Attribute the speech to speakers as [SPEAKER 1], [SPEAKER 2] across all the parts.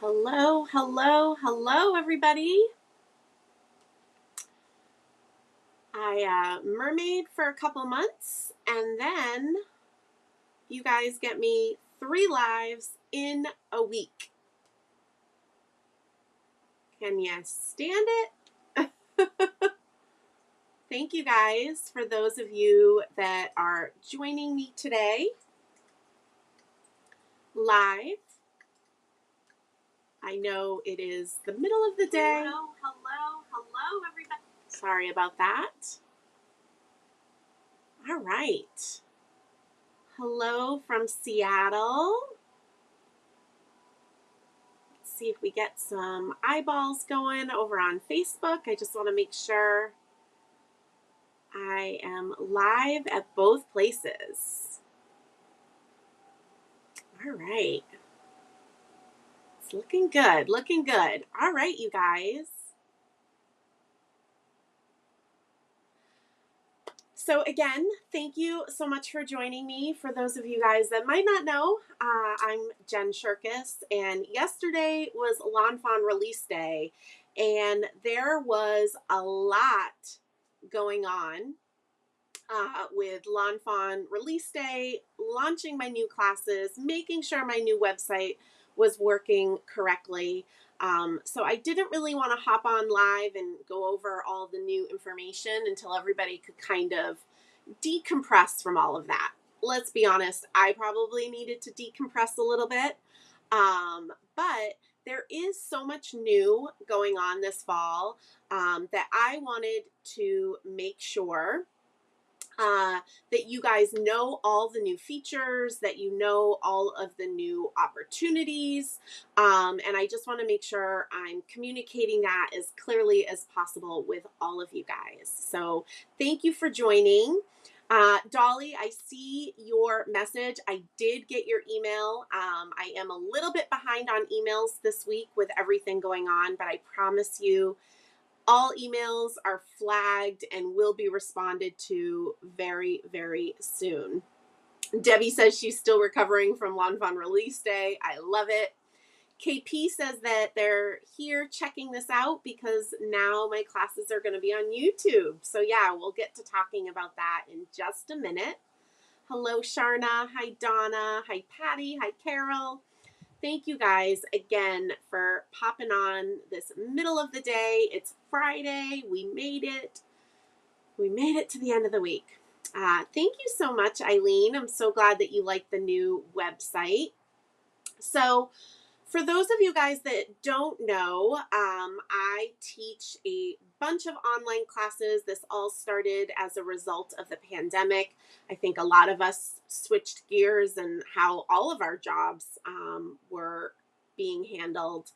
[SPEAKER 1] Hello, hello, hello, everybody. I mermaid for a couple months, and then you guys get me 3 lives in a week. Can you stand it? Thank you guys for those of you that are joining me today live. I know it is the middle of the day. Hello, everybody. Sorry about that. All right. Hello from Seattle. Let's see if we get some eyeballs going over on Facebook. I just want to make sure I am live at both places. All right. It's looking good, looking good. All right, you guys. So again, thank you so much for joining me. For those of you guys that might not know, I'm Jen Shirkus, and yesterday was Lawn Fawn release day, and there was a lot going on with Lawn Fawn release day, launching my new classes, making sure my new website was working correctly. So I didn't really want to hop on live and go over all the new information until everybody could kind of decompress from all of that. Let's be honest, I probably needed to decompress a little bit. But there is so much new going on this fall that I wanted to make sure that you guys know all the new features, that you know all of the new opportunities. And I just want to make sure I'm communicating that as clearly as possible with all of you guys. So thank you for joining. Dolly, I see your message. I did get your email. I am a little bit behind on emails this week with everything going on, but I promise you, all emails are flagged and will be responded to very, very soon. Debbie says she's still recovering from Lawn Fawn release day. I love it. KP says that they're here checking this out because now my classes are going to be on YouTube. So yeah, we'll get to talking about that in just a minute. Hello, Sharna. Hi, Donna. Hi, Patty. Hi, Carol. Thank you guys again for popping on this middle of the day. It's Friday. We made it. We made it to the end of the week. Thank you so much, Eileen. I'm so glad that you like the new website. So for those of you guys that don't know, I teach a bunch of online classes. This all started as a result of the pandemic. I think a lot of us switched gears and how all of our jobs were being handled.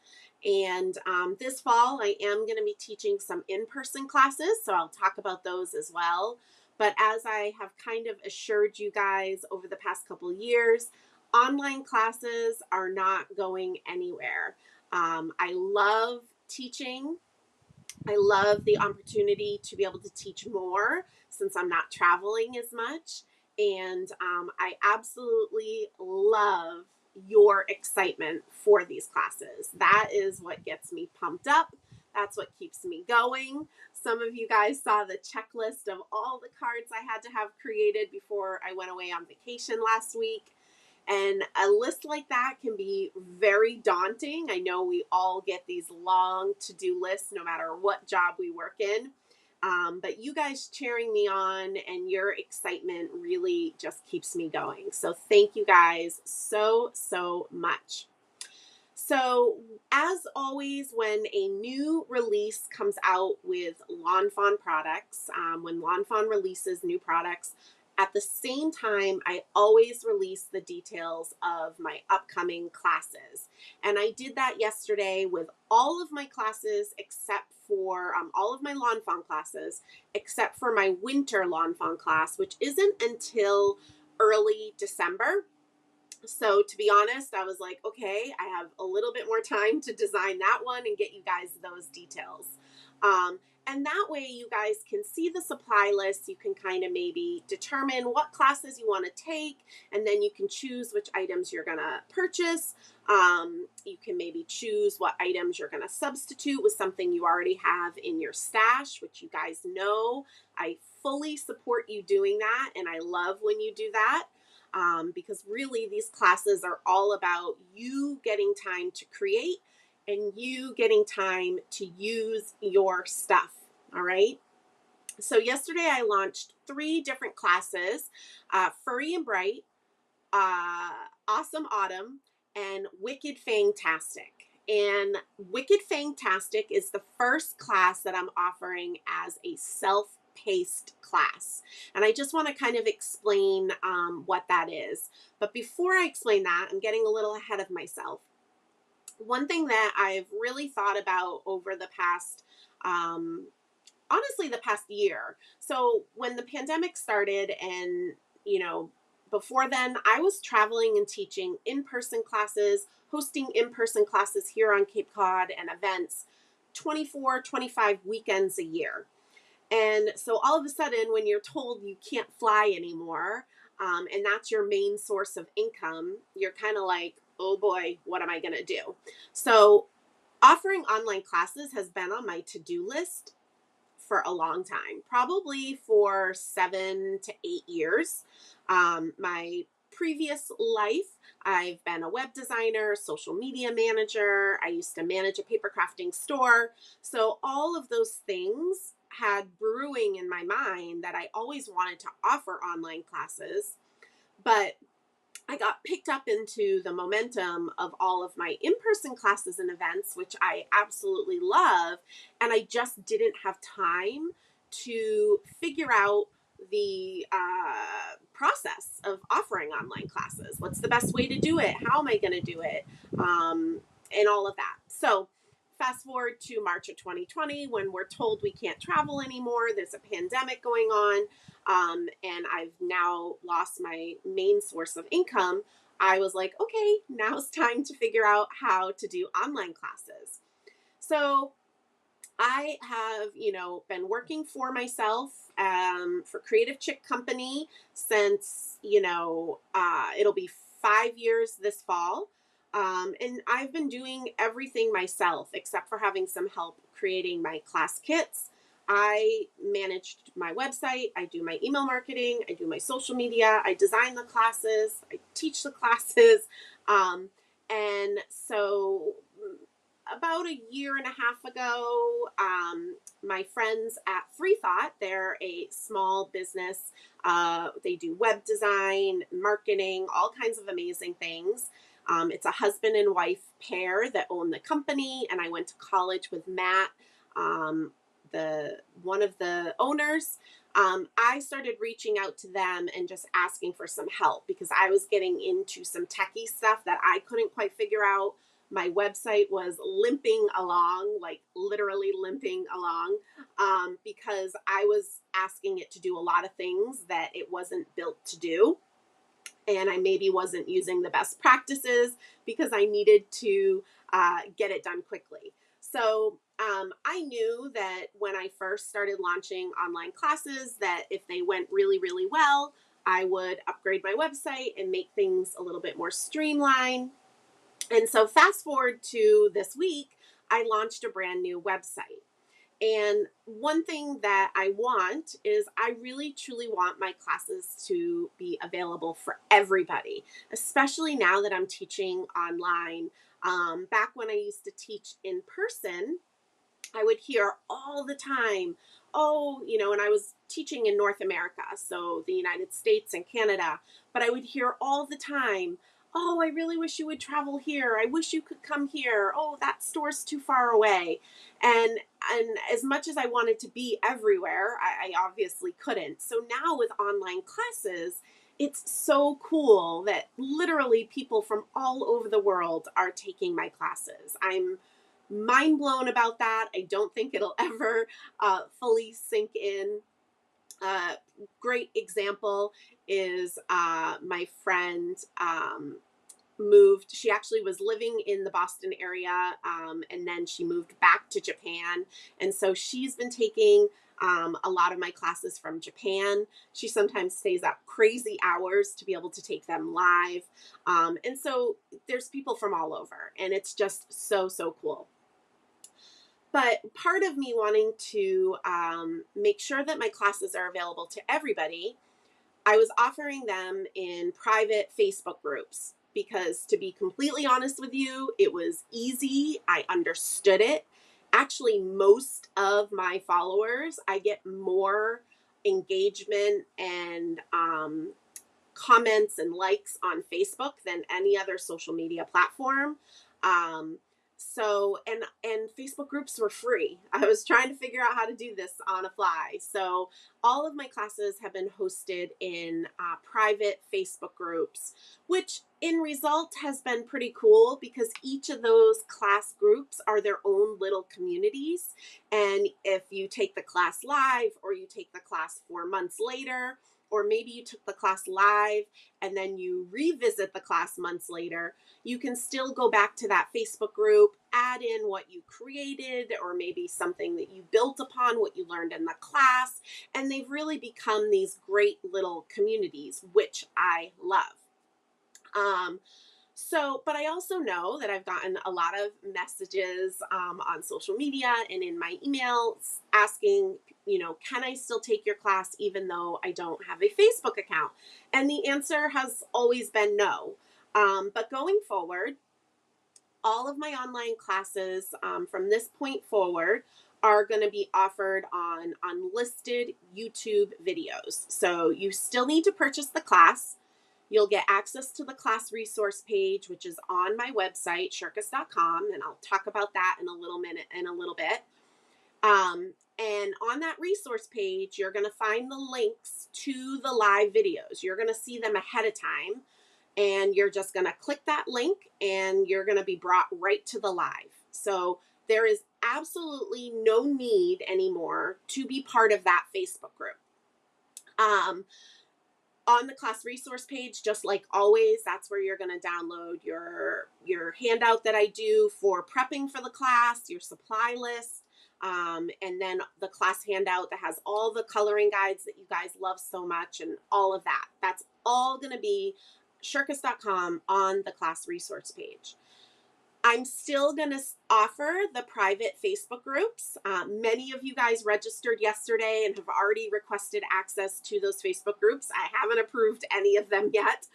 [SPEAKER 1] And this fall, I am going to be teaching some in-person classes, so I'll talk about those as well. But as I have kind of assured you guys over the past couple years, online classes are not going anywhere. I love teaching. I love the opportunity to be able to teach more since I'm not traveling as much. And I absolutely love your excitement for these classes. That is what gets me pumped up. That's what keeps me going. Some of you guys saw the checklist of all the cards I had to have created before I went away on vacation last week. And a list like that can be very daunting. I know we all get these long to-do lists no matter what job we work in. But you guys cheering me on and your excitement really just keeps me going. So thank you guys so, so much. So as always, when a new release comes out with Lawn Fawn products, when Lawn Fawn releases new products, at the same time, I always release the details of my upcoming classes. And I did that yesterday with all of my classes except for all of my Lawn Fawn classes, except for my winter Lawn Fawn class, which isn't until early December. So to be honest, I was like, okay, I have a little bit more time to design that one and get you guys those details. And that way you guys can see the supply list. You can kind of maybe determine what classes you want to take, and then you can choose which items you're going to purchase. You can maybe choose what items you're going to substitute with something you already have in your stash, which you guys know I fully support you doing that. And I love when you do that. Because really these classes are all about you getting time to create and you getting time to use your stuff. All right. So yesterday I launched 3 different classes, Furry and Bright, Awesome Autumn, and Wicked Fangtastic. And Wicked Fangtastic is the first class that I'm offering as a self-paced class. And I just want to kind of explain what that is. But before I explain that, I'm getting a little ahead of myself. One thing that I've really thought about over the past, honestly, the past year. So when the pandemic started and, before then, I was traveling and teaching in-person classes, hosting in-person classes here on Cape Cod and events 24, 25 weekends a year. And so all of a sudden, when you're told you can't fly anymore, and that's your main source of income, you're kind of like, oh boy, what am I going to do? So offering online classes has been on my to-do list for a long time, probably for 7 to 8 years. My previous life, I've been a web designer, social media manager. I used to manage a paper crafting store. So all of those things had brewing in my mind that I always wanted to offer online classes, but I got picked up into the momentum of all of my in-person classes and events, which I absolutely love. And I just didn't have time to figure out the process of offering online classes. What's the best way to do it? How am I going to do it? And all of that. So fast forward to March of 2020, when we're told we can't travel anymore. There's a pandemic going on. And I've now lost my main source of income. I was like, okay, now it's time to figure out how to do online classes. So I have, been working for myself for Creative Chick Company since, it'll be 5 years this fall. And I've been doing everything myself except for having some help creating my class kits. I managed my website, I do my email marketing, I do my social media, I design the classes, I teach the classes. And so about a year and a half ago, my friends at Freethought, they're a small business. They do web design, marketing, all kinds of amazing things. It's a husband and wife pair that own the company, and I went to college with Matt, one of the owners. I started reaching out to them and just asking for some help because I was getting into some techie stuff that I couldn't quite figure out. My website was limping along, like literally limping along, because I was asking it to do a lot of things that it wasn't built to do. And I maybe wasn't using the best practices because I needed to get it done quickly. So I knew that when I first started launching online classes, that if they went really, really well, I would upgrade my website and make things a little bit more streamlined. And so fast forward to this week, I launched a brand new website. And one thing that I want is I really truly want my classes to be available for everybody, especially now that I'm teaching online. Back when I used to teach in person, I would hear all the time, and I was teaching in North America, so the United States and Canada, but I would hear all the time, oh, I really wish you would travel here. I wish you could come here. Oh, that store's too far away. And as much as I wanted to be everywhere, I obviously couldn't. So now with online classes, it's so cool that literally people from all over the world are taking my classes. I'm mind blown about that. I don't think it'll ever fully sink in. Great example is my friend moved. She actually was living in the Boston area, and then she moved back to Japan. And so she's been taking a lot of my classes from Japan. She sometimes stays up crazy hours to be able to take them live. And so there's people from all over, and it's just so, so cool. But part of me wanting to make sure that my classes are available to everybody, I was offering them in private Facebook groups because, to be completely honest with you, it was easy. I understood it. Actually, most of my followers, I get more engagement and comments and likes on Facebook than any other social media platform. Um, and Facebook groups were free. I was trying to figure out how to do this on a fly. So all of my classes have been hosted in private Facebook groups, which in result has been pretty cool because each of those class groups are their own little communities. And if you take the class live or you take the class 4 months later, or maybe you took the class live and then you revisit the class months later, you can still go back to that Facebook group, add in what you created, or maybe something that you built upon what you learned in the class. And they've really become these great little communities, which I love. But I also know that I've gotten a lot of messages on social media and in my emails asking, can I still take your class even though I don't have a Facebook account? And the answer has always been no. But going forward, all of my online classes from this point forward are going to be offered on unlisted YouTube videos. So you still need to purchase the class. You'll get access to the class resource page, which is on my website, shirkus.com, and I'll talk about that in a little bit. And on that resource page, you're going to find the links to the live videos. You're going to see them ahead of time, and you're just going to click that link, and you're going to be brought right to the live. So there is absolutely no need anymore to be part of that Facebook group. On the class resource page, just like always, that's where you're going to download your handout that I do for prepping for the class, your supply list, and then the class handout that has all the coloring guides that you guys love so much and all of that. That's all going to be shirkus.com on the class resource page. I'm still going to offer the private Facebook groups. Many of you guys registered yesterday and have already requested access to those Facebook groups. I haven't approved any of them yet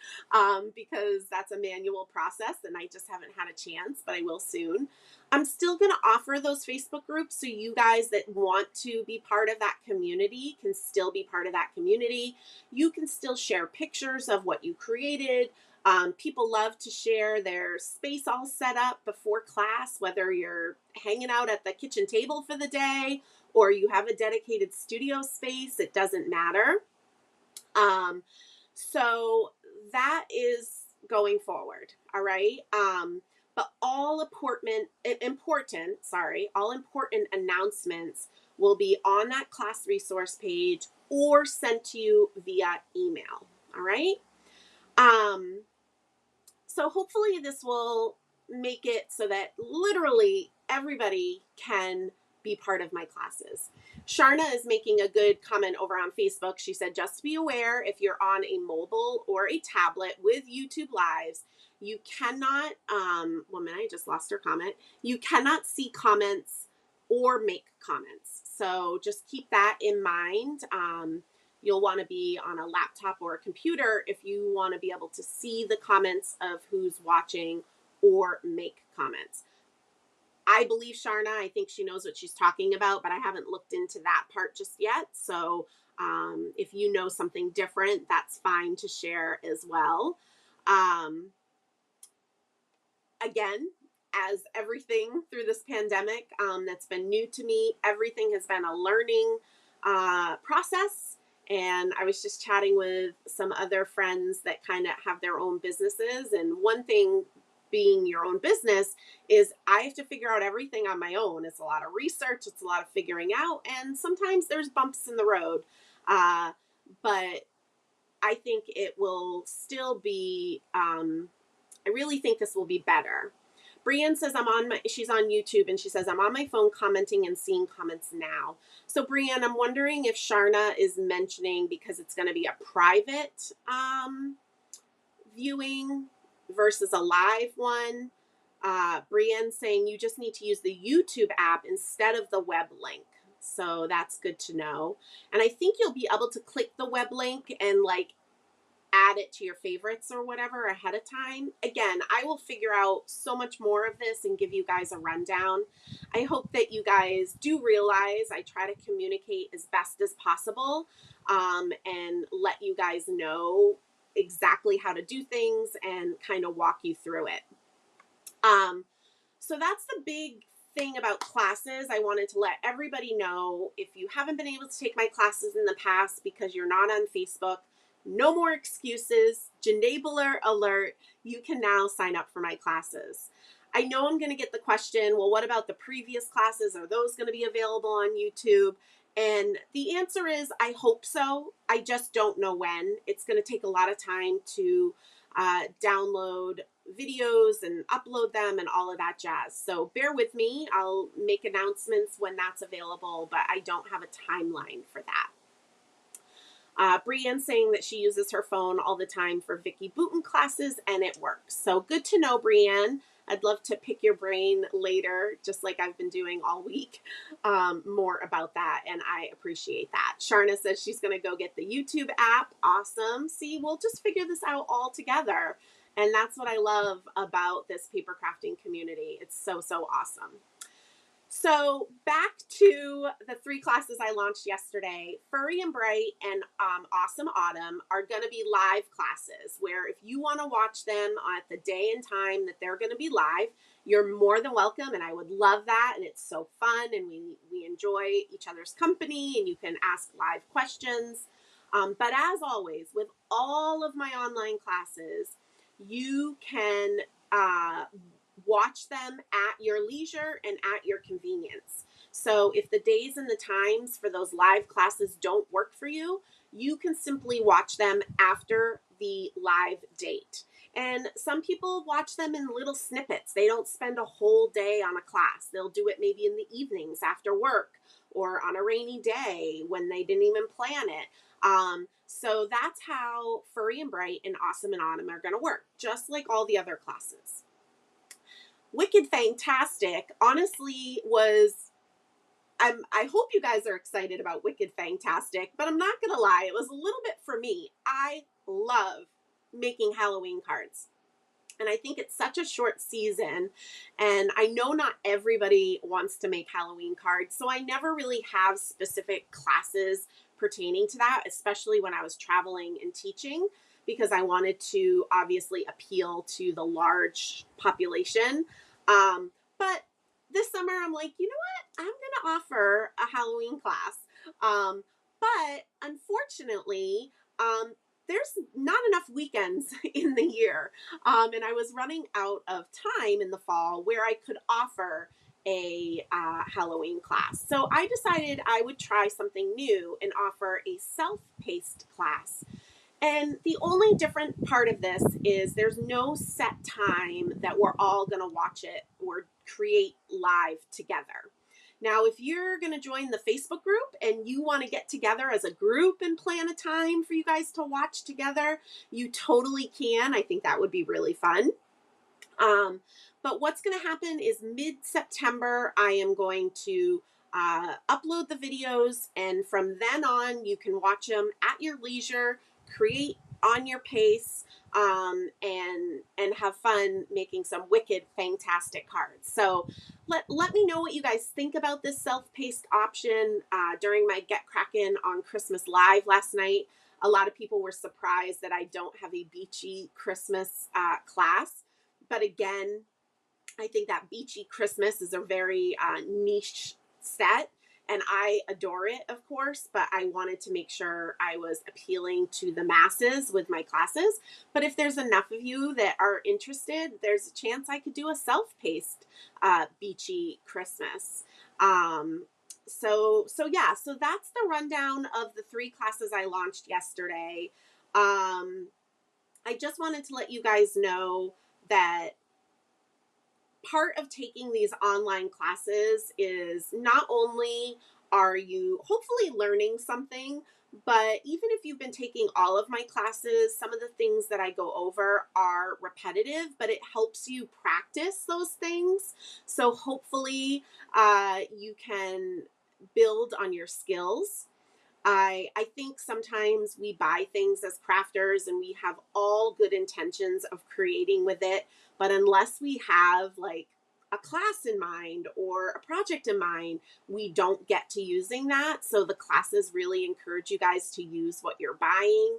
[SPEAKER 1] because that's a manual process and I just haven't had a chance, but I will soon. I'm still going to offer those Facebook groups so you guys that want to be part of that community can still be part of that community. You can still share pictures of what you created. People love to share their space all set up before class, whether you're hanging out at the kitchen table for the day or you have a dedicated studio space, it doesn't matter. So that is going forward, all right? But all important announcements will be on that class resource page or sent to you via email, all right? So hopefully this will make it so that literally everybody can be part of my classes. Sharna is making a good comment over on Facebook. She said, just be aware if you're on a mobile or a tablet with YouTube Lives, you cannot, one minute, I just lost her comment. You cannot see comments or make comments. So just keep that in mind. You'll want to be on a laptop or a computer if you want to be able to see the comments of who's watching or make comments. I believe Sharna, I think she knows what she's talking about, but I haven't looked into that part just yet. So if you know something different, that's fine to share as well. Again, as everything through this pandemic that's been new to me, everything has been a learning process. And I was just chatting with some other friends that kind of have their own businesses. And one thing being your own business is I have to figure out everything on my own. It's a lot of research. It's a lot of figuring out. And sometimes there's bumps in the road. But I think it will still be I really think this will be better. Brienne says she's on YouTube, and she says, I'm on my phone commenting and seeing comments now. So Brienne, I'm wondering if Sharna is mentioning because it's going to be a private viewing versus a live one. Brienne saying you just need to use the YouTube app instead of the web link. So that's good to know. And I think you'll be able to click the web link and like add it to your favorites or whatever ahead of time. Again, I will figure out so much more of this and give you guys a rundown. I hope that you guys do realize I try to communicate as best as possible and let you guys know exactly how to do things and kind of walk you through it. So that's the big thing about classes. I wanted to let everybody know, if you haven't been able to take my classes in the past because you're not on Facebook, no more excuses. Janaebler alert. You can now sign up for my classes. I know I'm going to get the question, well, what about the previous classes? Are those going to be available on YouTube? And the answer is, I hope so. I just don't know when. It's going to take a lot of time to download videos and upload them and all of that jazz. So bear with me. I'll make announcements when that's available, but I don't have a timeline for that. Brienne saying that she uses her phone all the time for Vicki Boutin classes and it works. So good to know, Brienne. I'd love to pick your brain later, just like I've been doing all week, more about that, and I appreciate that. Sharna says she's going to go get the YouTube app. Awesome. See, we'll just figure this out all together, and that's what I love about this paper crafting community. It's so, so awesome. So back to the 3 classes I launched yesterday. Furry and Bright and Awesome Autumn are going to be live classes where if you want to watch them at the day and time that they're going to be live, you're more than welcome, and I would love that, and it's so fun, and we enjoy each other's company, and you can ask live questions. But as always, with all of my online classes, you can watch them at your leisure and at your convenience. So if the days and the times for those live classes don't work for you, you can simply watch them after the live date. And some people watch them in little snippets. They don't spend a whole day on a class. They'll do it maybe in the evenings after work or on a rainy day when they didn't even plan it. So that's how Furry and Bright and Awesome and Autumn are going to work, just like all the other classes. Wicked Fantastic honestly was, I hope you guys are excited about Wicked Fantastic, but I'm not going to lie, it was a little bit for me. I love making Halloween cards. And I think it's such a short season, and I know not everybody wants to make Halloween cards, so I never really have specific classes pertaining to that, especially when I was traveling and teaching, because I wanted to obviously appeal to the large population. But this summer I'm like, you know what? I'm going to offer a Halloween class. But unfortunately, there's not enough weekends in the year. And I was running out of time in the fall where I could offer a Halloween class. So I decided I would try something new and offer a self-paced class. And the only different part of this is there's no set time that we're all going to watch it or create live together. Now, if you're going to join the Facebook group and you want to get together as a group and plan a time for you guys to watch together, you totally can. I think that would be really fun. But what's going to happen is mid-September, I am going to upload the videos, and from then on, you can watch them at your leisure, create on your pace, and have fun making some wicked, fantastic cards. So let me know what you guys think about this self-paced option. During my Get Crackin' on Christmas Live last night, a lot of people were surprised that I don't have a beachy Christmas class. But again, I think that beachy Christmas is a very niche set, and I adore it, of course, but I wanted to make sure I was appealing to the masses with my classes. But if there's enough of you that are interested, there's a chance I could do a self-paced beachy Christmas. So that's the rundown of the 3 classes I launched yesterday. I just wanted to let you guys know that part of taking these online classes is not only are you hopefully learning something, but even if you've been taking all of my classes, some of the things that I go over are repetitive, but it helps you practice those things. So hopefully you can build on your skills. I think sometimes we buy things as crafters and we have all good intentions of creating with it, but unless we have like a class in mind or a project in mind, we don't get to using that. So the classes really encourage you guys to use what you're buying.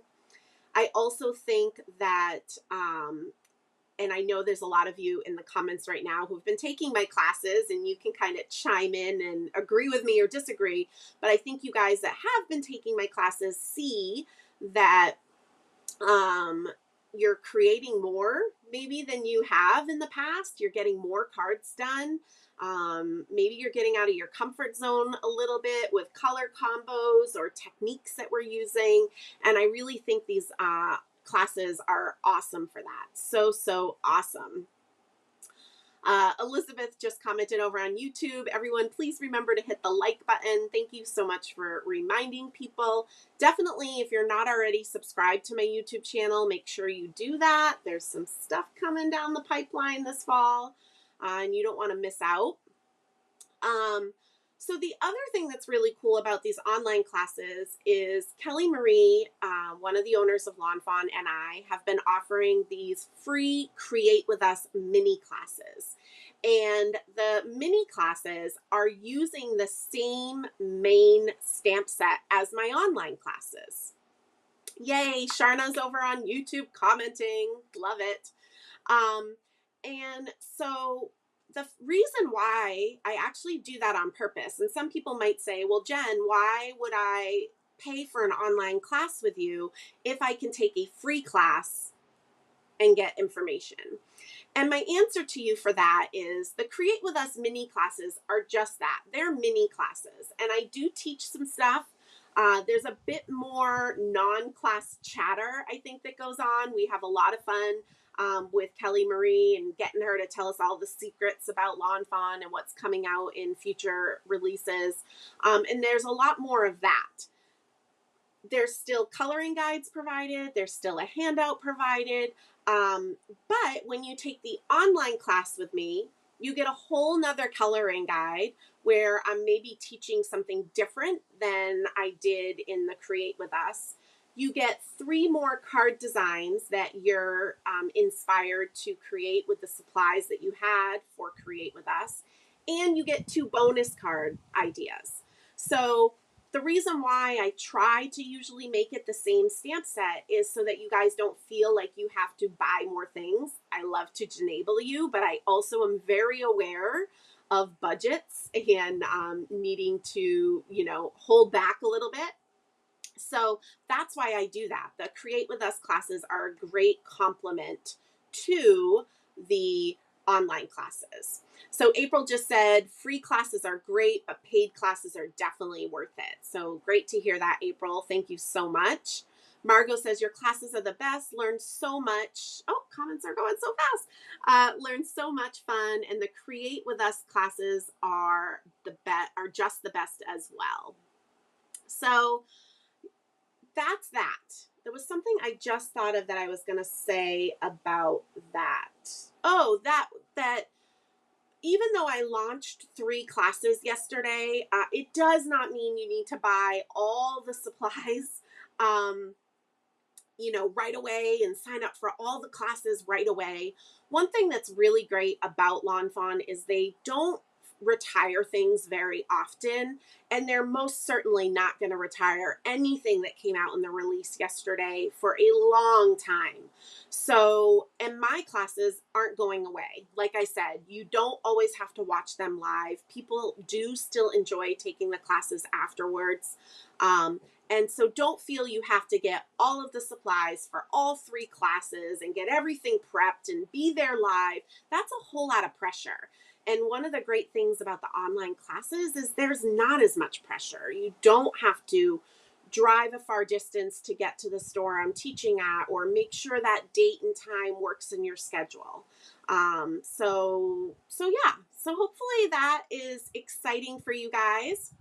[SPEAKER 1] I also think that and I know there's a lot of you in the comments right now who've been taking my classes, and you can kind of chime in and agree with me or disagree. But I think you guys that have been taking my classes see that you're creating more maybe than you have in the past. You're getting more cards done. Maybe you're getting out of your comfort zone a little bit with color combos or techniques that we're using. And I really think these classes are awesome for that. So awesome. Elizabeth just commented over on YouTube. Everyone, please remember to hit the like button. Thank you so much for reminding people. Definitely, if you're not already subscribed to my YouTube channel, make sure you do that. There's some stuff coming down the pipeline this fall, and you don't want to miss out. So the other thing that's really cool about these online classes is Kelly Marie, one of the owners of Lawn Fawn, and I have been offering these free Create With Us mini classes. And the mini classes are using the same main stamp set as my online classes. Yay, Sharna's over on YouTube commenting. Love it. And so the reason why I actually do that on purpose, and some people might say, well, Jen, why would I pay for an online class with you if I can take a free class and get information? And my answer to you for that is the Create With Us mini classes are just that. They're mini classes. And I do teach some stuff. There's a bit more non-class chatter, I think, that goes on. We have a lot of fun with Kelly Marie and getting her to tell us all the secrets about Lawn Fawn and what's coming out in future releases. And there's a lot more of that. There's still coloring guides provided. There's still a handout provided. But when you take the online class with me, you get a whole nother coloring guide where I'm maybe teaching something different than I did in the Create With Us. You get 3 more card designs that you're inspired to create with the supplies that you had for Create With Us. And you get 2 bonus card ideas. So the reason why I try to usually make it the same stamp set is so that you guys don't feel like you have to buy more things. I love to enable you, but I also am very aware of budgets and needing to, hold back a little bit. So that's why I do that. The Create With Us classes are a great complement to the online classes. So April just said free classes are great, but paid classes are definitely worth it. So great to hear that, April. Thank you so much. Margot says your classes are the best. Learn so much. Oh, comments are going so fast. Learn so much fun, and the Create With Us classes are just the best as well. So that's that. There was something I just thought of that I was going to say about that. Oh, that even though I launched 3 classes yesterday, it does not mean you need to buy all the supplies, right away and sign up for all the classes right away. One thing that's really great about Lawn Fawn is they don't retire things very often, and they're most certainly not going to retire anything that came out in the release yesterday for a long time. So, and my classes aren't going away. Like I said, you don't always have to watch them live. People do still enjoy taking the classes afterwards. And so don't feel you have to get all of the supplies for all 3 classes and get everything prepped and be there live. That's a whole lot of pressure. And one of the great things about the online classes is there's not as much pressure. You don't have to drive a far distance to get to the store I'm teaching at, or make sure that date and time works in your schedule. So yeah, so hopefully that is exciting for you guys.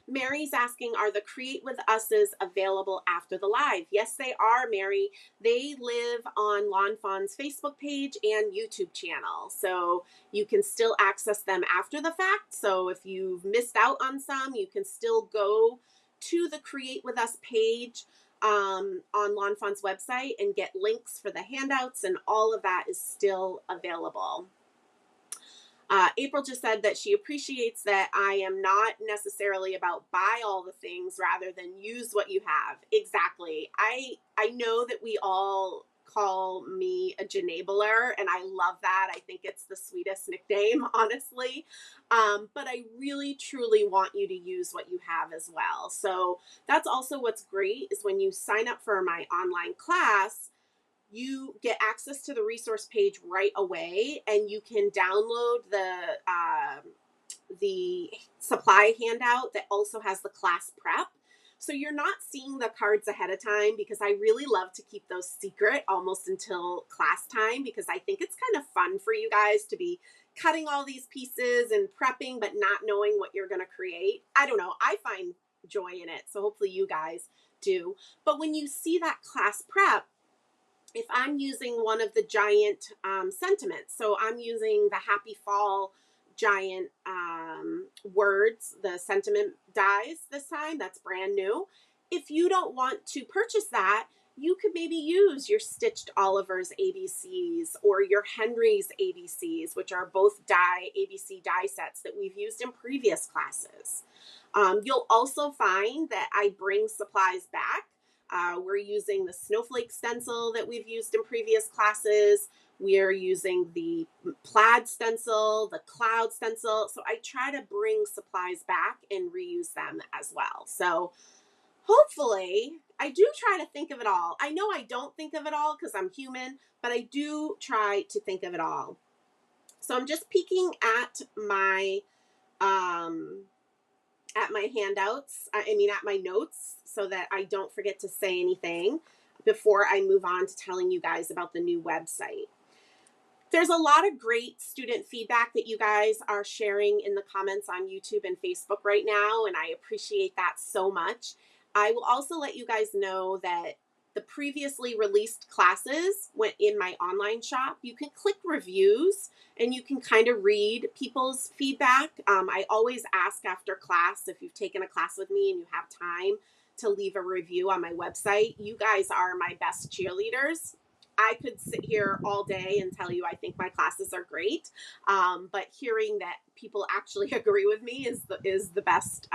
[SPEAKER 1] Mary's asking, are the Create With Us's available after the live? Yes, they are, Mary. They live on Lawn Fawn's Facebook page and YouTube channel. So you can still access them after the fact. So if you've missed out on some, you can still go to the Create With Us page on Lawn Fawn's website and get links for the handouts, and all of that is still available. April just said that she appreciates that I am not necessarily about buy all the things rather than use what you have. Exactly. I know that we all call me a Janabler, and I love that. I think it's the sweetest nickname, honestly. But I really, truly want you to use what you have as well. So that's also what's great is when you sign up for my online class, you get access to the resource page right away, and you can download the supply handout that also has the class prep. So you're not seeing the cards ahead of time, because I really love to keep those secret almost until class time, because I think it's kind of fun for you guys to be cutting all these pieces and prepping, but not knowing what you're going to create. I don't know. I find joy in it. So hopefully you guys do. But when you see that class prep, if I'm using one of the giant sentiments, so I'm using the Happy Fall giant words, the sentiment dies this time, that's brand new. If you don't want to purchase that, you could maybe use your Stitched Oliver's ABCs or your Henry's ABCs, which are both ABC die sets that we've used in previous classes. You'll also find that I bring supplies back. We're using the snowflake stencil that we've used in previous classes. We're using the plaid stencil, the cloud stencil. So I try to bring supplies back and reuse them as well. So hopefully, I do try to think of it all. I know I don't think of it all because I'm human, but I do try to think of it all. So I'm just peeking at my handouts, at my notes, so that I don't forget to say anything before I move on to telling you guys about the new website. There's a lot of great student feedback that you guys are sharing in the comments on YouTube and Facebook right now, and I appreciate that so much. I will also let you guys know that the previously released classes went in my online shop. You can click reviews and you can kind of read people's feedback. I always ask after class, if you've taken a class with me and you have time, to leave a review on my website. You guys are my best cheerleaders. I could sit here all day and tell you I think my classes are great, but hearing that people actually agree with me is the best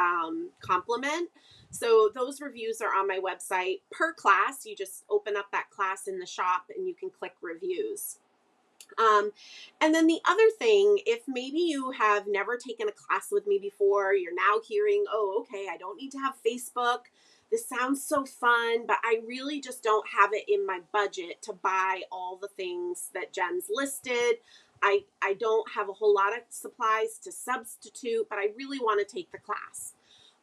[SPEAKER 1] compliment. So those reviews are on my website per class. You just open up that class in the shop and you can click reviews. And then the other thing, if maybe you have never taken a class with me before, you're now hearing, oh, okay, I don't need to have Facebook. This sounds so fun, but I really just don't have it in my budget to buy all the things that Jen's listed. I don't have a whole lot of supplies to substitute, but I really want to take the class.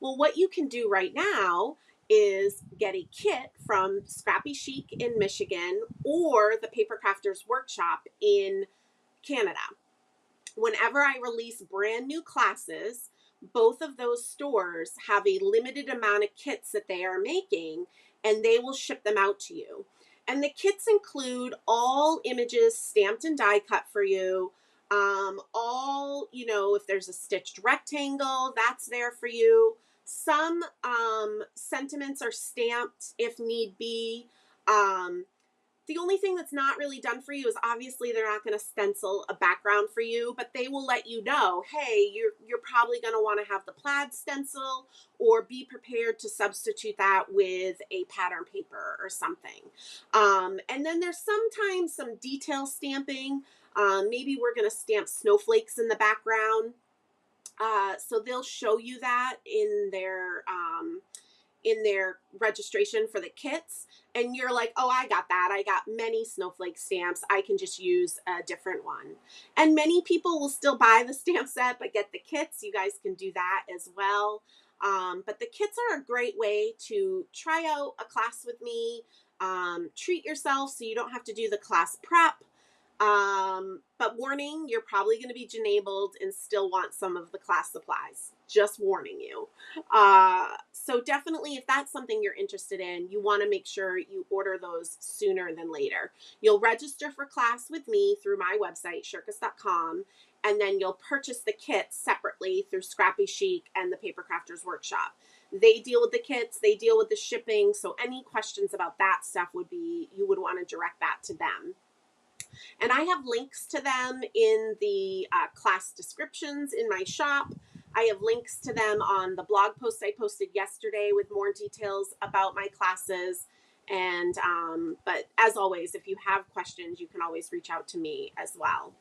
[SPEAKER 1] Well, what you can do right now is get a kit from Scrappy Chic in Michigan or the Paper Crafters Workshop in Canada. Whenever I release brand new classes, both of those stores have a limited amount of kits that they are making, and they will ship them out to you. And the kits include all images stamped and die cut for you. If there's a stitched rectangle, that's there for you. Some sentiments are stamped if need be. The only thing that's not really done for you is obviously they're not going to stencil a background for you, but they will let you know, hey, you're probably going to want to have the plaid stencil, or be prepared to substitute that with a pattern paper or something. And then there's sometimes some detail stamping. Maybe we're going to stamp snowflakes in the background. So they'll show you that in their registration for the kits, and you're like, oh, I got that. I got many snowflake stamps. I can just use a different one. And many people will still buy the stamp set but get the kits. You guys can do that as well. But the kits are a great way to try out a class with me, treat yourself so you don't have to do the class prep. But warning, you're probably going to be enabled and still want some of the class supplies. Just warning you. So definitely, if that's something you're interested in, you want to make sure you order those sooner than later. You'll register for class with me through my website, shirkus.com, and then you'll purchase the kits separately through Scrappy Chic and the Paper Crafters Workshop. They deal with the kits, they deal with the shipping, so any questions about that stuff you would want to direct that to them. And I have links to them in the class descriptions in my shop. I have links to them on the blog post I posted yesterday with more details about my classes. And but as always, if you have questions, you can always reach out to me as well.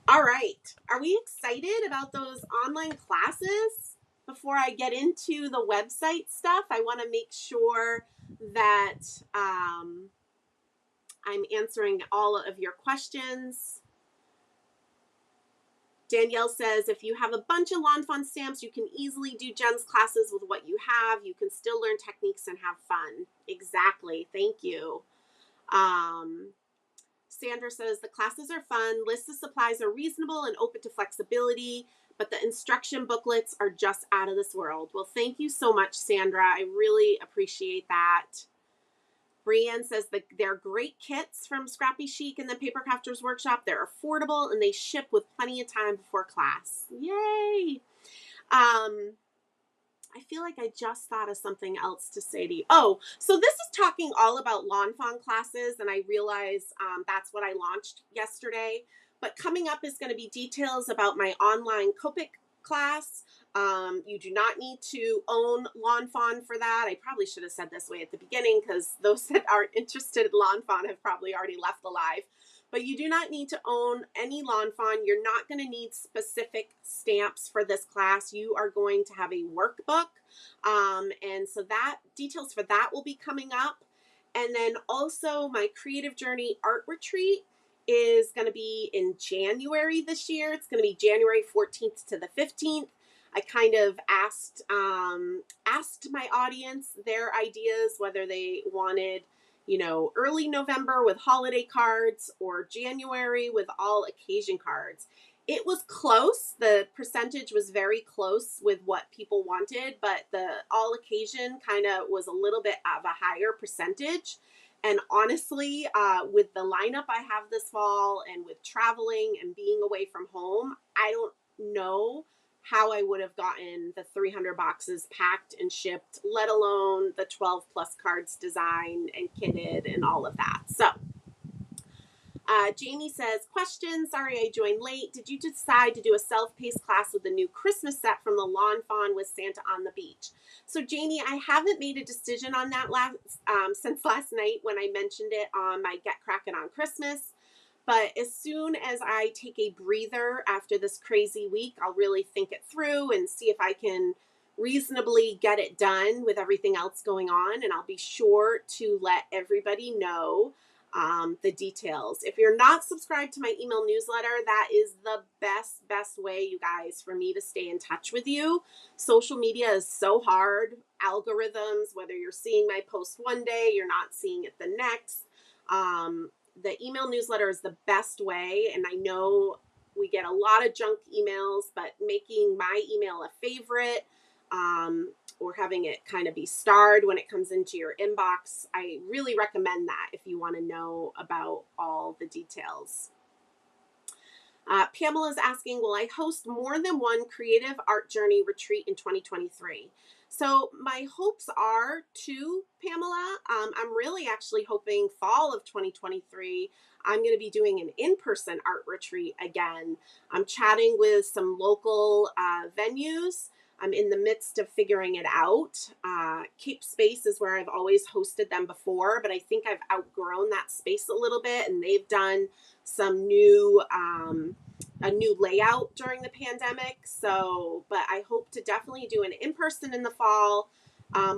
[SPEAKER 1] All right. Are we excited about those online classes? Before I get into the website stuff, I want to make sure that I'm answering all of your questions. Danielle says, if you have a bunch of Lawn Fawn stamps, you can easily do Jen's classes with what you have. You can still learn techniques and have fun. Exactly. Thank you. Sandra says, the classes are fun. Lists of supplies are reasonable and open to flexibility, but the instruction booklets are just out of this world. Well, thank you so much, Sandra. I really appreciate that. Brienne says that they're great kits from Scrappy Chic and the Paper Crafters Workshop. They're affordable and they ship with plenty of time before class. Yay! I feel like I just thought of something else to say to you. Oh, so this is talking all about Lawn Fawn classes, and I realize that's what I launched yesterday. But coming up is going to be details about my online Copic class. You do not need to own Lawn Fawn for that. I probably should have said this way at the beginning because those that aren't interested in Lawn Fawn have probably already left the live. But you do not need to own any Lawn Fawn. You're not going to need specific stamps for this class. You are going to have a workbook. And so that details for that will be coming up. And then also my Creative Journey Art Retreat is going to be in January this year. It's going to be January 14th to the 15th. I kind of asked my audience their ideas, whether they wanted, early November with holiday cards or January with all occasion cards. It was close. The percentage was very close with what people wanted, but the all occasion kind of was a little bit of a higher percentage. And honestly, with the lineup I have this fall and with traveling and being away from home, I don't know how I would have gotten the 300 boxes packed and shipped, let alone the 12 plus cards designed and kitted and all of that. So Jamie says, question, sorry I joined late. Did you decide to do a self-paced class with the new Christmas set from the Lawn Fawn with Santa on the Beach? So Jamie, I haven't made a decision on that since last night when I mentioned it on my Get Crackin' on Christmas. But as soon as I take a breather after this crazy week, I'll really think it through and see if I can reasonably get it done with everything else going on. And I'll be sure to let everybody know the details. If you're not subscribed to my email newsletter, that is the best way, you guys, for me to stay in touch with you. Social media is so hard. Algorithms, whether you're seeing my post one day, you're not seeing it the next. The email newsletter is the best way, and I know we get a lot of junk emails, but making my email a favorite or having it kind of be starred when it comes into your inbox, I really recommend that if you want to know about all the details. Pamela is asking, will I host more than one Creative Art Journey retreat in 2023? So my hopes are to, Pamela, I'm really actually hoping fall of 2023, I'm going to be doing an in-person art retreat again. I'm chatting with some local venues. I'm in the midst of figuring it out. Cape Space is where I've always hosted them before, but I think I've outgrown that space a little bit, and they've done some a new layout during the pandemic. So, but I hope to definitely do an in-person in the fall.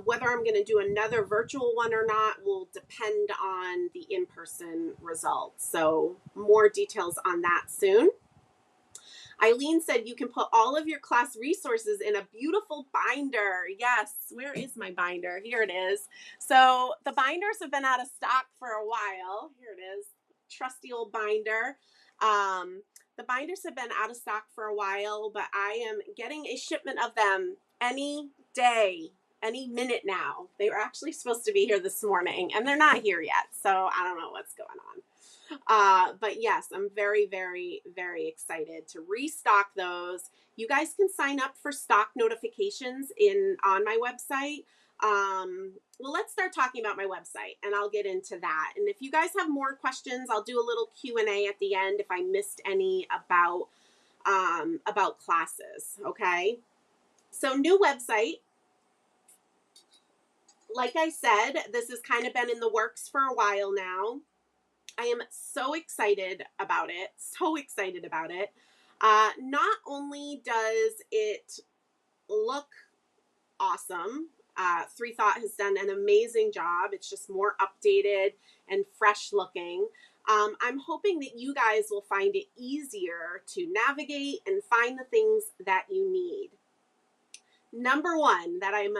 [SPEAKER 1] Whether I'm going to do another virtual one or not will depend on the in-person results. So more details on that soon. Eileen said you can put all of your class resources in a beautiful binder. Yes, where is my binder? Here it is. So the binders have been out of stock for a while. Here it is, trusty old binder. The binders have been out of stock for a while, but I am getting a shipment of them any day, any minute now. They were actually supposed to be here this morning, and they're not here yet, so I don't know what's going on. But yes, I'm very, very, very excited to restock those. You guys can sign up for stock notifications on my website. Well, let's start talking about my website, and I'll get into that. And if you guys have more questions, I'll do a little Q&A at the end if I missed any about classes. Okay. So new website. Like I said, this has kind of been in the works for a while now. I am so excited about it. So excited about it. Not only does it look awesome, Three Thought has done an amazing job. It's just more updated and fresh looking. I'm hoping that you guys will find it easier to navigate and find the things that you need. Number one that I'm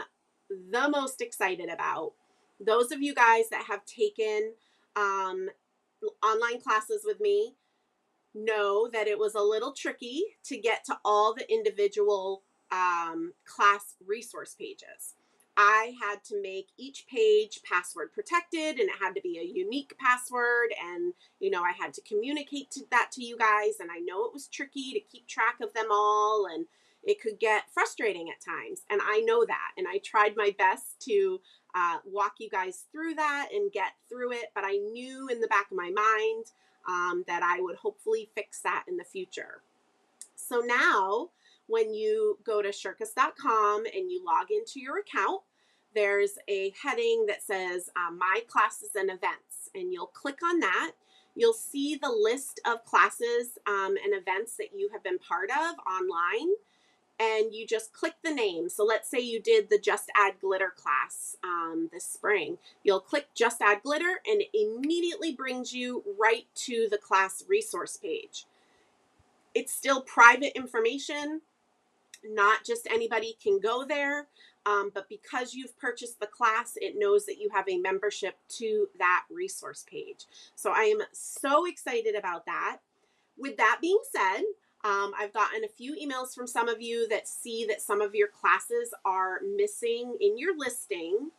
[SPEAKER 1] the most excited about, those of you guys that have taken online classes with me know that it was a little tricky to get to all the individual class resource pages. I had to make each page password protected, and it had to be a unique password, and I had to communicate that to you guys, and I know it was tricky to keep track of them all, and it could get frustrating at times, and I know that, and I tried my best to walk you guys through that and get through it, but I knew in the back of my mind that I would hopefully fix that in the future. So now when you go to shirkus.com and you log into your account, there's a heading that says My Classes and Events, and you'll click on that. You'll see the list of classes and events that you have been part of online, and you just click the name. So let's say you did the Just Add Glitter class this spring. You'll click Just Add Glitter, and it immediately brings you right to the class resource page. It's still private information. Not just anybody can go there, but because you've purchased the class, it knows that you have a membership to that resource page. So I am so excited about that. With that being said, I've gotten a few emails from some of you that see that some of your classes are missing in your listing.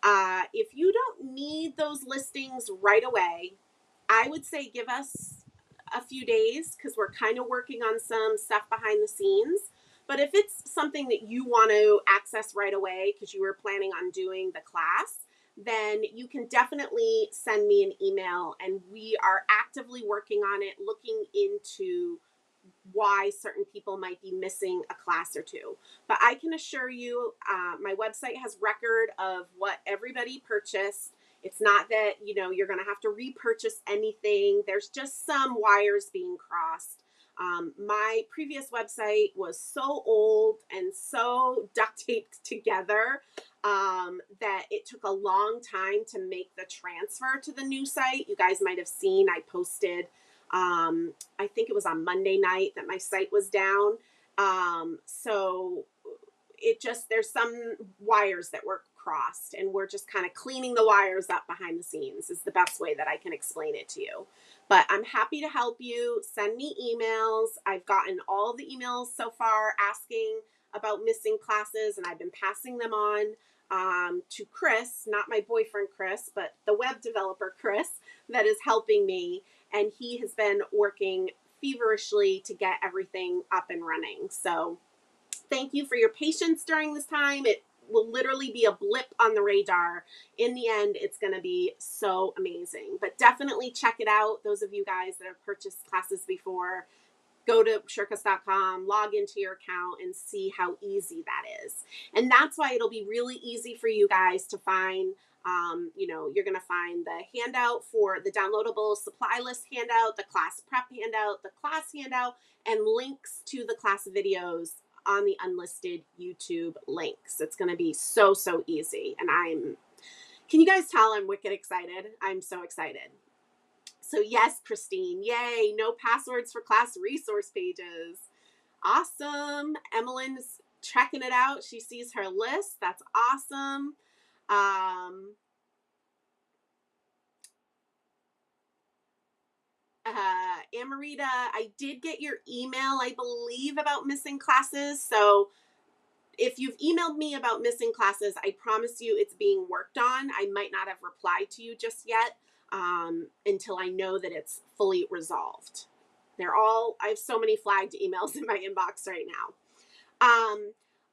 [SPEAKER 1] If you don't need those listings right away, I would say give us a few days because we're kind of working on some stuff behind the scenes. But if it's something that you want to access right away because you were planning on doing the class, then you can definitely send me an email, and we are actively working on it, looking into why certain people might be missing a class or two. But I can assure you, my website has record of what everybody purchased. It's not that, you're going to have to repurchase anything. There's just some wires being crossed. My previous website was so old and so duct taped together that it took a long time to make the transfer to the new site. You guys might have seen I posted, I think it was on Monday night that my site was down. So there's some wires that were crossed, and we're just kind of cleaning the wires up behind the scenes is the best way that I can explain it to you. But I'm happy to help you. Send me emails. I've gotten all the emails so far asking about missing classes, and I've been passing them on to Chris, not my boyfriend Chris, but the web developer Chris that is helping me, and he has been working feverishly to get everything up and running. So thank you for your patience during this time. It will literally be a blip on the radar. In the end, it's going to be so amazing. But definitely check it out. Those of you guys that have purchased classes before, go to shirkus.com, log into your account, and see how easy that is. And that's why it'll be really easy for you guys to find. You're going to find the handout for the downloadable supply list handout, the class prep handout, the class handout, and links to the class videos on the unlisted YouTube links. It's going to be so, so easy. And can you guys tell I'm wicked excited? I'm so excited. So yes, Christine, yay, no passwords for class resource pages. Awesome. Emmeline's checking it out. She sees her list. That's awesome. Amarita, I did get your email, I believe, about missing classes. So if you've emailed me about missing classes, I promise you it's being worked on. I might not have replied to you just yet until I know that it's fully resolved. I have so many flagged emails in my inbox right now.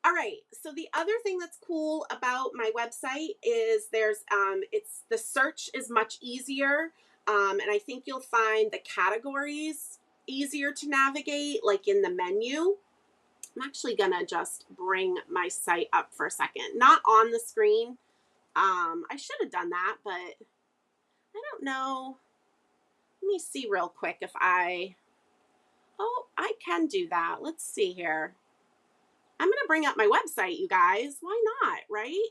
[SPEAKER 1] All right. So the other thing that's cool about my website is the search is much easier. And I think you'll find the categories easier to navigate, like in the menu. I'm actually gonna just bring my site up for a second. Not on the screen. I should have done that, but I don't know. Let me see real quick if I can do that. Let's see here. I'm gonna bring up my website, you guys. Why not, right?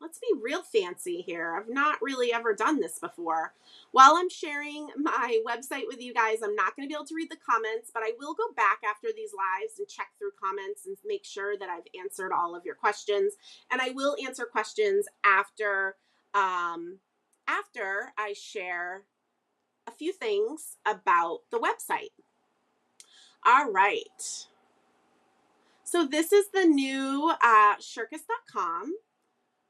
[SPEAKER 1] Let's be real fancy here. I've not really ever done this before. While I'm sharing my website with you guys, I'm not going to be able to read the comments, but I will go back after these lives and check through comments and make sure that I've answered all of your questions. And I will answer questions after I share a few things about the website. All right. So this is the new Shirkus.com.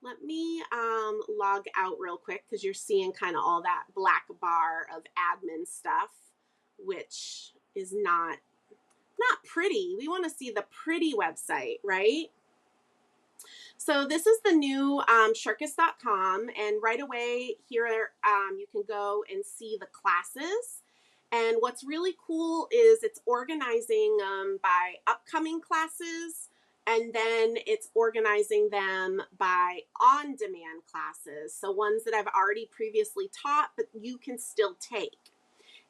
[SPEAKER 1] Let me log out real quick because you're seeing kind of all that black bar of admin stuff, which is not pretty. We want to see the pretty website, right? So this is the new Shirkus.com, and right away here you can go and see the classes. And what's really cool is it's organizing by upcoming classes, and then it's organizing them by on-demand classes. So ones that I've already previously taught, but you can still take.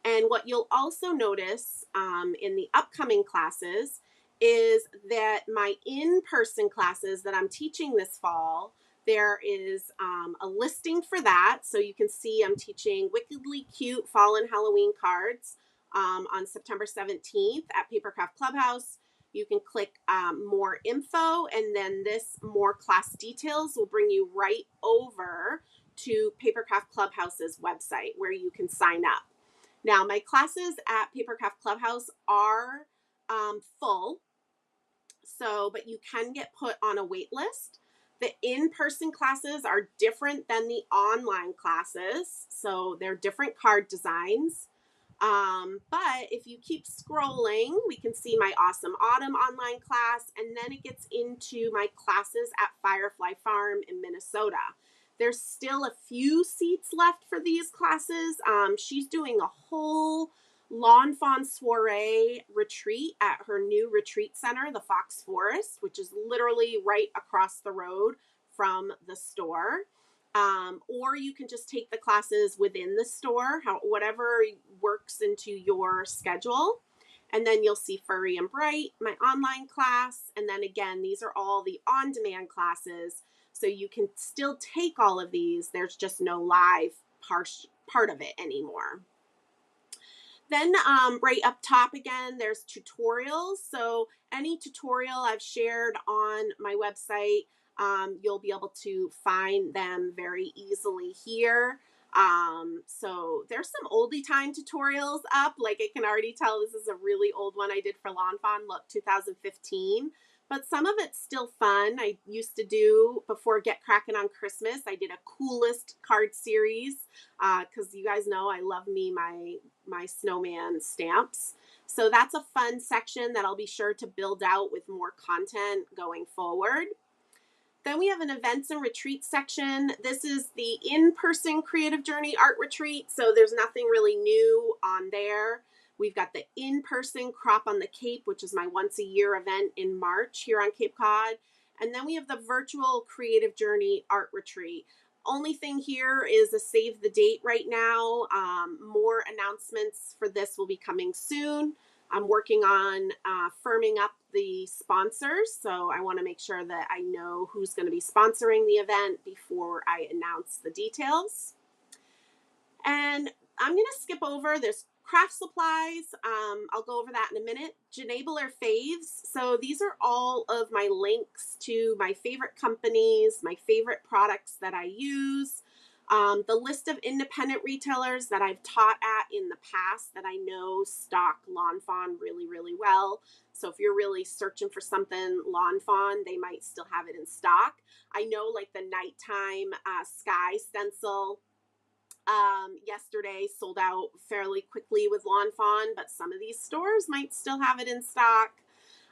[SPEAKER 1] And what you'll also notice in the upcoming classes is that my in-person classes that I'm teaching this fall, there is a listing for that. So you can see I'm teaching Wickedly Cute Fall and Halloween cards on September 17th at Papercraft Clubhouse. You can click more info, and then this more class details will bring you right over to Papercraft Clubhouse's website where you can sign up. Now, my classes at Papercraft Clubhouse are full, but you can get put on a wait list. The in-person classes are different than the online classes, so they're different card designs. But if you keep scrolling, we can see my Awesome Autumn online class, and then it gets into my classes at Firefly Farm in Minnesota. There's still a few seats left for these classes. She's doing a whole Lawn Fawn Soiree retreat at her new retreat center, the Fox Forest, which is literally right across the road from the store. Or you can just take the classes within the store, whatever works into your schedule. And then you'll see Furry and Bright, my online class. And then again, these are all the on-demand classes. So you can still take all of these. There's just no live part of it anymore. Then right up top again, there's tutorials. So any tutorial I've shared on my website, you'll be able to find them very easily here. So there's some oldie time tutorials up. Like I can already tell this is a really old one I did for Lawn Fawn, look, 2015. But some of it's still fun. I used to do, before Get Crackin' on Christmas, I did a coolest card series because you guys know I love me my snowman stamps. So that's a fun section that I'll be sure to build out with more content going forward. Then we have an events and retreat section. This is the in-person Creative Journey Art Retreat, so there's nothing really new on there. We've got the in-person Crop on the Cape, which is my once-a-year event in March here on Cape Cod. And then we have the virtual Creative Journey Art Retreat. Only thing here is a save the date right now. More announcements for this will be coming soon. I'm working on firming up the sponsors, so I want to make sure that I know who's going to be sponsoring the event before I announce the details. And I'm going to skip over this Craft supplies, I'll go over that in a minute. Janabler faves. So these are all of my links to my favorite companies, my favorite products that I use, the list of independent retailers that I've taught at in the past that I know stock Lawn Fawn really, really well. So if you're really searching for something Lawn Fawn, they might still have it in stock. I know like the nighttime sky stencil yesterday sold out fairly quickly with Lawn Fawn, but some of these stores might still have it in stock.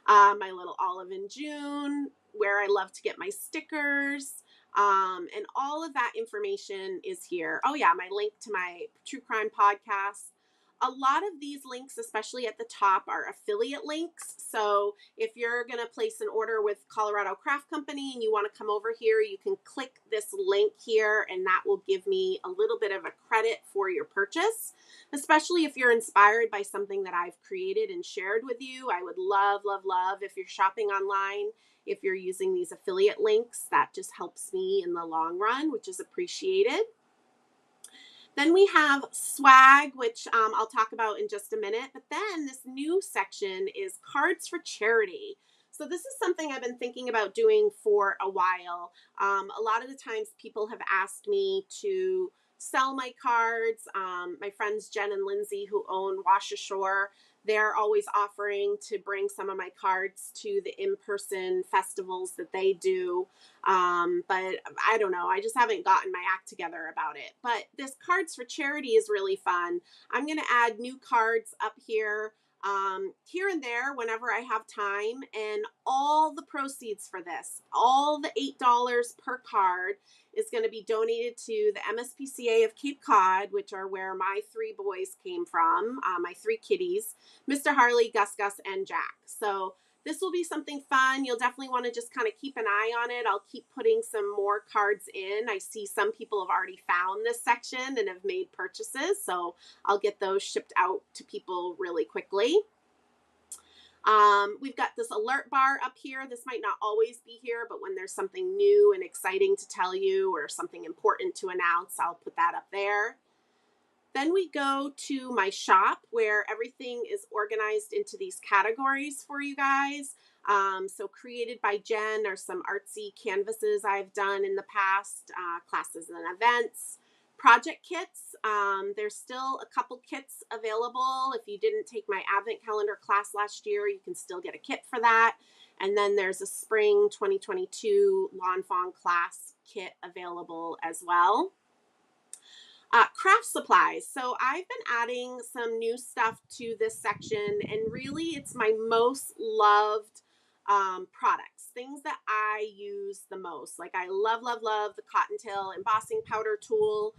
[SPEAKER 1] My little Olive in June, where I love to get my stickers. And all of that information is here. Oh yeah, my link to my true crime podcast. A lot of these links, especially at the top, are affiliate links. So if you're going to place an order with Colorado Craft Company and you want to come over here, you can click this link here and that will give me a little bit of a credit for your purchase, especially if you're inspired by something that I've created and shared with you. I would love, love, love if you're shopping online, if you're using these affiliate links. That just helps me in the long run, which is appreciated. Then we have swag, which I'll talk about in just a minute. But then this new section is cards for charity. So this is something I've been thinking about doing for a while. A lot of the times people have asked me to sell my cards. My friends Jen and Lindsay, who own Wash Ashore, they're always offering to bring some of my cards to the in-person festivals that they do. But I don't know. I just haven't gotten my act together about it. But this cards for charity is really fun. I'm going to add new cards up here, here and there whenever I have time. And all the proceeds for this, all the $8 per card, is going to be donated to the MSPCA of Cape Cod, which are where my three boys came from, my three kitties, Mr. Harley, Gus Gus, and Jack. So this will be something fun. You'll definitely want to just kind of keep an eye on it. I'll keep putting some more cards in. I see some people have already found this section and have made purchases, so I'll get those shipped out to people really quickly. We've got this alert bar up here. This might not always be here, but when there's something new and exciting to tell you or something important to announce, I'll put that up there. Then we go to my shop where everything is organized into these categories for you guys. So created by Jen are some artsy canvases I've done in the past, classes and events. Project kits, there's still a couple kits available. If you didn't take my advent calendar class last year, you can still get a kit for that. And then there's a spring 2022 Lawn Fawn class kit available as well. Craft supplies. So I've been adding some new stuff to this section, and really it's my most loved products, things that I use the most. Like I love, love, love the Cottontail embossing powder tool.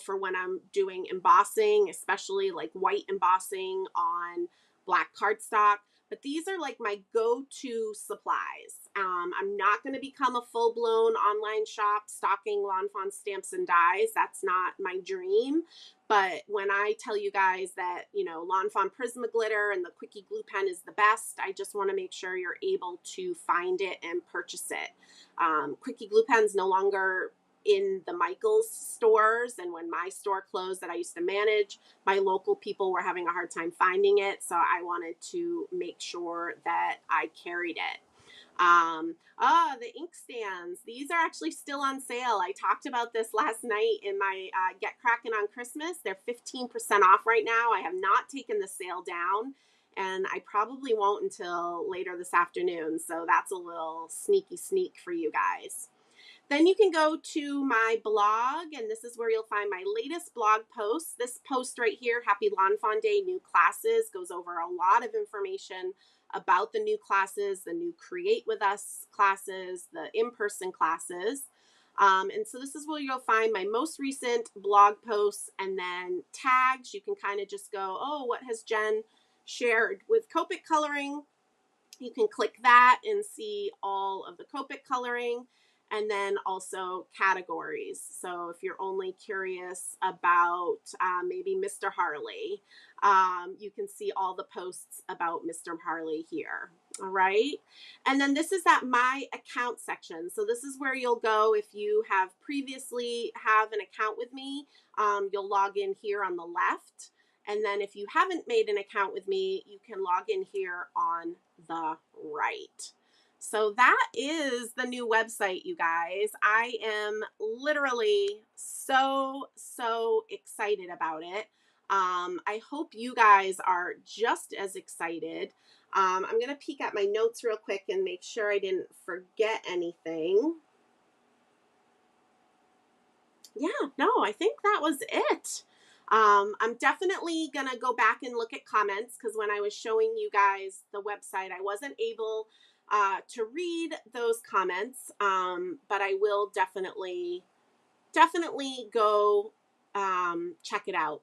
[SPEAKER 1] For when I'm doing embossing, especially like white embossing on black cardstock. But these are like my go-to supplies. I'm not going to become a full-blown online shop stocking Lawn Fawn stamps and dies. That's not my dream. But when I tell you guys that, Lawn Fawn Prisma glitter and the Quickie glue pen is the best, I just want to make sure you're able to find it and purchase it. Quickie glue pen's no longer in the Michaels stores, and when my store closed that I used to manage, my local people were having a hard time finding it, so I wanted to make sure that I carried it. The ink stands. These are actually still on sale. I talked about this last night in my Get Crackin' on Christmas. They're 15% off right now. I have not taken the sale down, and I probably won't until later this afternoon, so that's a little sneaky sneak for you guys. Then you can go to my blog, and this is where you'll find my latest blog post. This post right here, Happy Lawn Fawn Day, New Classes, goes over a lot of information about the new classes, the new Create With Us classes, the in-person classes. And so this is where you'll find my most recent blog posts, and then tags. You can kind of just go, oh, what has Jen shared with Copic coloring? You can click that and see all of the Copic coloring. And then also categories. So if you're only curious about maybe Mr. Harley, you can see all the posts about Mr. Harley here. All right. And then this is that my account section. So this is where you'll go if you have previously have an account with me. You'll log in here on the left. And then if you haven't made an account with me, you can log in here on the right. So that is the new website, you guys. I am literally so excited about it. I hope you guys are just as excited. I'm going to peek at my notes real quick and make sure I didn't forget anything. Yeah, no, I think that was it. I'm definitely going to go back and look at comments because when I was showing you guys the website, I wasn't able to read those comments, but I will definitely go check it out.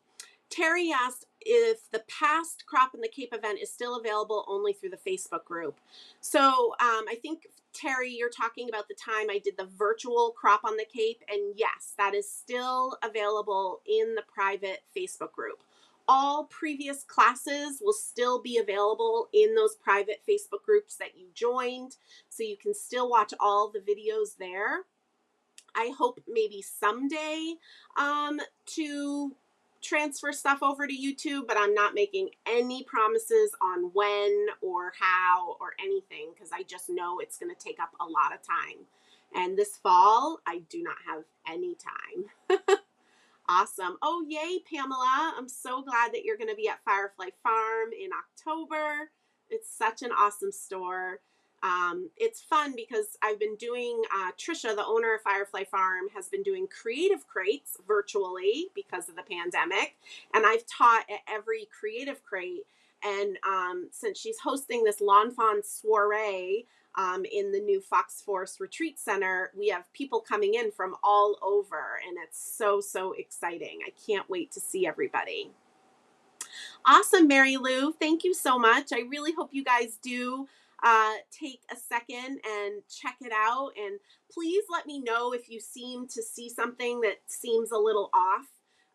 [SPEAKER 1] Terry asked if the past Crop in the Cape event is still available only through the Facebook group. So I think, Terry, you're talking about the time I did the virtual Crop on the Cape. And yes, that is still available in the private Facebook group. All previous classes will still be available in those private Facebook groups that you joined. So you can still watch all the videos there. I hope maybe someday to transfer stuff over to YouTube, but I'm not making any promises on when or how or anything because I just know it's going to take up a lot of time. And this fall, I do not have any time. Awesome. Oh, yay, Pamela. I'm so glad that you're going to be at Firefly Farm in October. It's such an awesome store. It's fun because I've been doing, Trisha, the owner of Firefly Farm, has been doing creative crates virtually because of the pandemic. And I've taught at every creative crate. And since she's hosting this Lawn Fawn soiree in the new Fox Forest Retreat Center, we have people coming in from all over. And it's so exciting. I can't wait to see everybody. Awesome, Mary Lou. Thank you so much. I really hope you guys do take a second and check it out. And please let me know if you seem to see something that seems a little off.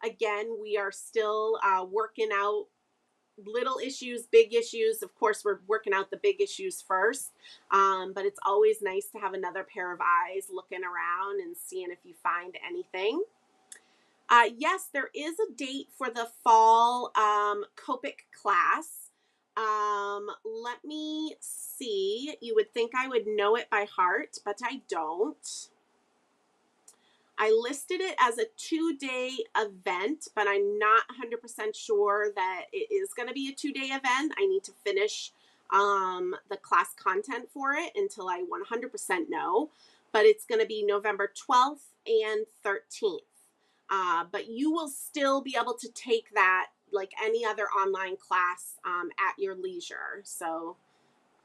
[SPEAKER 1] Again, we are still working out little issues, big issues. Of course, we're working out the big issues first. But it's always nice to have another pair of eyes looking around and seeing if you find anything. Yes, there is a date for the fall Copic class. Let me see. You would think I would know it by heart, but I don't. I listed it as a 2-day event, but I'm not 100% sure that it is going to be a 2-day event. I need to finish the class content for it until I 100% know, but it's going to be November 12th and 13th. But you will still be able to take that like any other online class at your leisure. So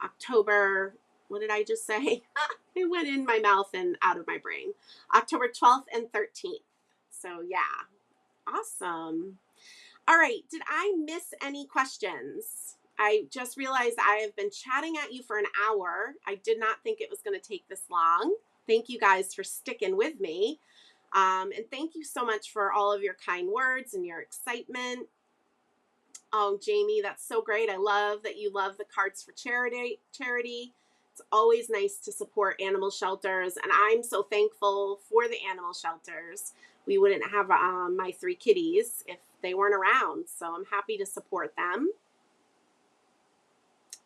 [SPEAKER 1] October, what did I just say? It went in my mouth and out of my brain. October 12th and 13th. So yeah, awesome. All right, did I miss any questions? I just realized I have been chatting at you for an hour. I did not think it was going to take this long. Thank you guys for sticking with me. And thank you so much for all of your kind words and your excitement. Oh, Jamie, that's so great. I love that you love the Cards for Charity. It's always nice to support animal shelters, and I'm so thankful for the animal shelters. We wouldn't have my 3 kitties if they weren't around, so I'm happy to support them.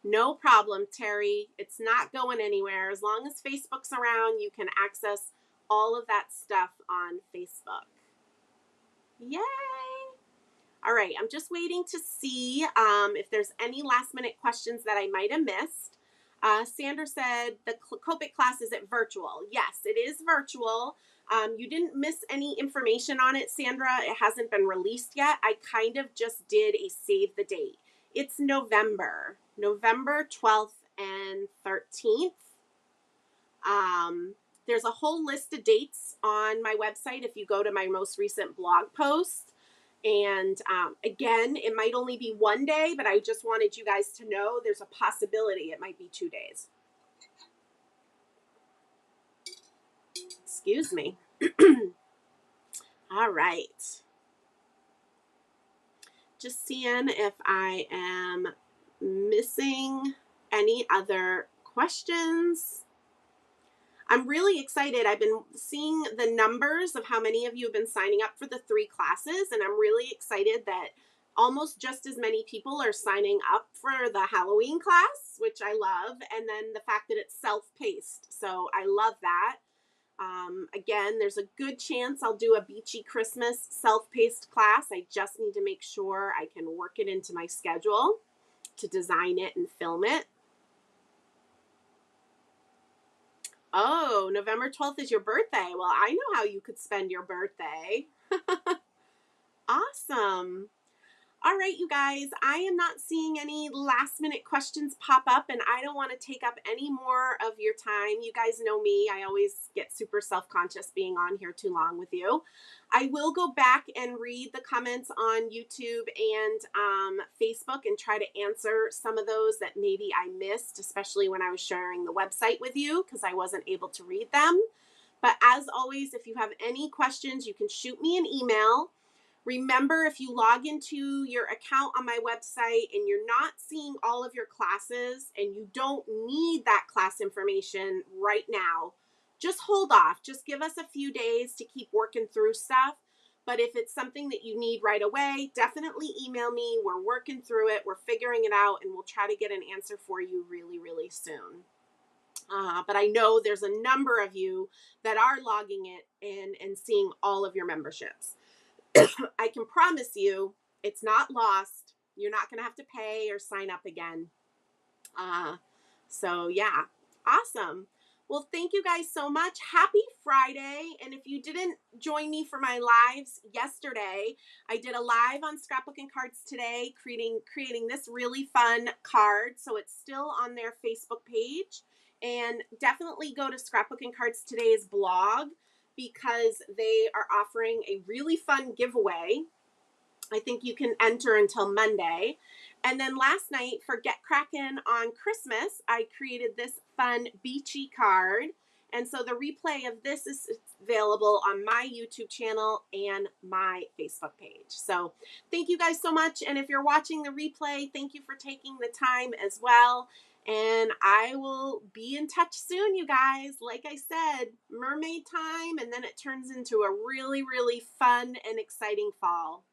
[SPEAKER 1] No problem, Terry. It's not going anywhere. As long as Facebook's around, you can access all of that stuff on Facebook. Yay! All right, I'm just waiting to see if there's any last minute questions that I might have missed. Sandra said the Copic class, is it virtual? Yes, it is virtual. You didn't miss any information on it, Sandra. It hasn't been released yet. I kind of just did a save the date. It's November 12th and 13th. There's a whole list of dates on my website if you go to my most recent blog post. And again, it might only be 1 day, but I just wanted you guys to know there's a possibility it might be 2 days. Excuse me. All right. Just seeing if I am missing Any other questions? I'm really excited. I've been seeing the numbers of how many of you have been signing up for the 3 classes, and I'm really excited that almost just as many people are signing up for the Halloween class, which I love, and then the fact that it's self-paced. So I love that. Again, there's a good chance I'll do a beachy Christmas self-paced class. I just need to make sure I can work it into my schedule to design it and film it. Oh, November 12th is your birthday. Well, I know how you could spend your birthday. Awesome. All right, you guys, I am not seeing any last minute questions pop up, and I don't want to take up any more of your time. You guys know me. I always get super self-conscious being on here too long with you. I will go back and read the comments on YouTube and Facebook and try to answer some of those that maybe I missed, especially when I was sharing the website with you because I wasn't able to read them. But as always, if you have any questions, you can shoot me an email. Remember, if you log into your account on my website and you're not seeing all of your classes and you don't need that class information right now, just hold off. Just give us a few days to keep working through stuff. But if it's something that you need right away, definitely email me. We're working through it. We're figuring it out, and we'll try to get an answer for you really, really soon. But I know there's a number of you that are logging it in and seeing all of your memberships. I can promise you it's not lost. You're not going to have to pay or sign up again. So yeah, awesome. Well, thank you guys so much. Happy Friday. And if you didn't join me for my lives yesterday, I did a live on Scrapbooking Cards today, creating this really fun card. So it's still on their Facebook page. And definitely go to Scrapbooking Cards today's blog because they are offering a really fun giveaway. I think you can enter until Monday. And then last night for Get Crackin' on Christmas, I created this fun beachy card. And so the replay of this is available on my YouTube channel and my Facebook page. So thank you guys so much. And if you're watching the replay, thank you for taking the time as well. And I will be in touch soon, you guys. Like I said, mermaid time, and then it turns into a really, really fun and exciting fall.